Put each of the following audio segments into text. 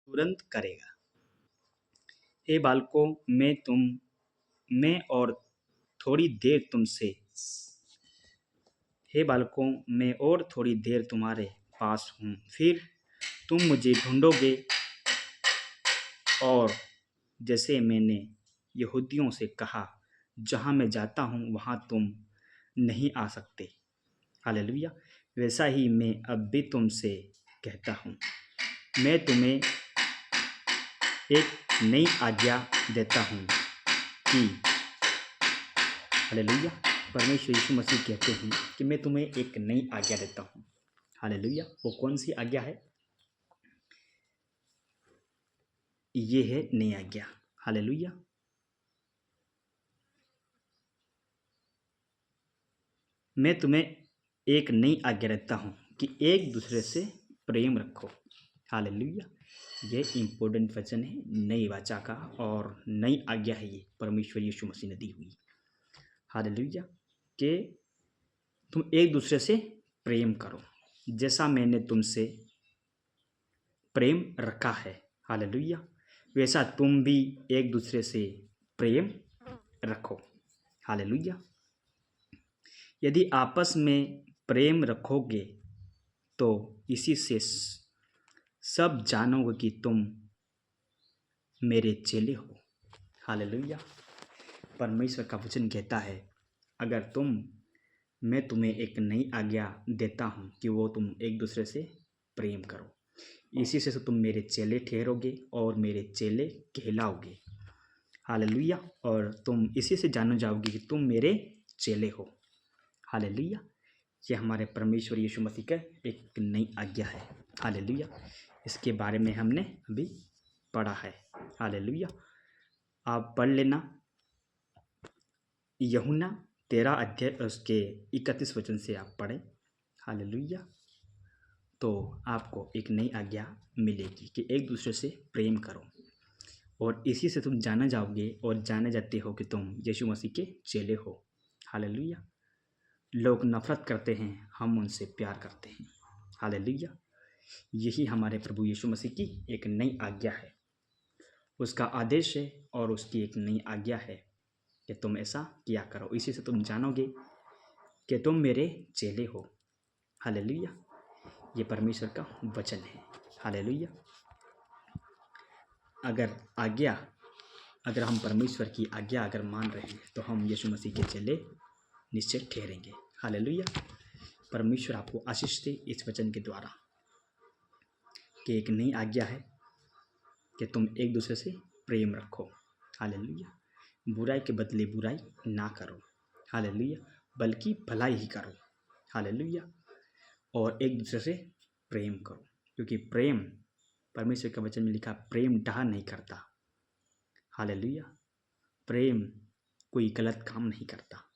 तुरंत करेगा। हे बालकों, मैं और थोड़ी देर तुमसे हे बालकों, मैं और थोड़ी देर तुम्हारे पास हूँ, फिर तुम मुझे ढूंढोगे और जैसे मैंने यहूदियों से कहा, जहाँ मैं जाता हूँ वहाँ तुम नहीं आ सकते। हालेलुया। वैसा ही मैं अब भी तुमसे कहता हूँ, मैं तुम्हें एक नई आज्ञा देता हूँ कि हालेलुया, परमेश्वर यीशु मसीह कहते हैं कि मैं तुम्हें एक नई आज्ञा देता हूँ। हालेलुया। वो कौन सी आज्ञा है? ये है नई आज्ञा। हालेलुया। मैं तुम्हें एक नई आज्ञा देता हूँ कि एक दूसरे से प्रेम रखो। हालेलुया। ये इम्पोर्टेंट वचन है नई वाचा का और नई आज्ञा है ये परमेश्वर यीशु मसीह ने दी हुई। हालेलुया। कि तुम एक दूसरे से प्रेम करो जैसा मैंने तुमसे प्रेम रखा है। हालेलुया। वैसा तुम भी एक दूसरे से प्रेम रखो। हालेलुया। यदि आपस में प्रेम रखोगे तो इसी से सब जानोगे कि तुम मेरे चेले हो। हालेलुया। परमेश्वर का वचन कहता है, अगर मैं तुम्हें एक नई आज्ञा देता हूँ कि वो तुम एक दूसरे से प्रेम करो, इसी से तुम मेरे चेले ठहरोगे और मेरे चेले कहलाओगे। हालेलुया। और तुम इसी से जानो जाओगे कि तुम मेरे चेले हो। हालेलुया। ये हमारे परमेश्वर यीशु मसीह का एक नई आज्ञा है। हालेलुया। इसके बारे में हमने अभी पढ़ा है। हालेलुया। आप पढ़ लेना यूहन्ना 13 अध्याय उसके 31 वचन से आप पढ़ें। हालेलुया। तो आपको एक नई आज्ञा मिलेगी कि एक दूसरे से प्रेम करो और इसी से तुम जाना जाओगे और जाने जाते हो कि तुम यीशु मसीह के चेले हो। हालेलुया। लोग नफरत करते हैं, हम उनसे प्यार करते हैं। हालेलुया। यही हमारे प्रभु यीशु मसीह की एक नई आज्ञा है, उसका आदेश है और उसकी एक नई आज्ञा है कि तुम ऐसा किया करो, इसी से तुम जानोगे कि तुम मेरे चेले हो। हालेलुया। ये परमेश्वर का वचन है। हालेलुया। अगर हम परमेश्वर की आज्ञा अगर मान रहे हैं तो हम यीशु मसीह के चेले निश्चय ठहरेंगे। हालेलुया। परमेश्वर आपको आशीष दे इस वचन के द्वारा कि एक नई आज्ञा है कि तुम एक दूसरे से प्रेम रखो। हालेलुया। बुराई के बदले बुराई ना करो। हालेलुया। बल्कि भलाई ही करो। हालेलुया। और एक दूसरे से प्रेम करो, क्योंकि प्रेम परमेश्वर के वचन में लिखा, प्रेम डहा नहीं करता। हालेलुया। प्रेम कोई गलत काम नहीं करता।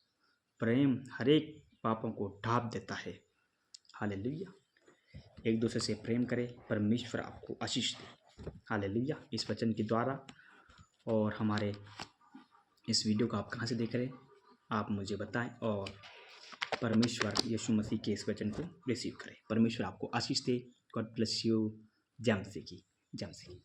प्रेम हर एक पापों को ढाँप देता है। हालेलुया। एक दूसरे से प्रेम करें, परमेश्वर आपको आशीष दे। हालेलुया। इस वचन के द्वारा और हमारे इस वीडियो को आप कहाँ से देख रहे हैं आप मुझे बताएं और परमेश्वर यीशु मसीह के इस वचन को रिसीव करें। परमेश्वर आपको आशीष दे। God bless you. जय मसीह की। जय मसीह।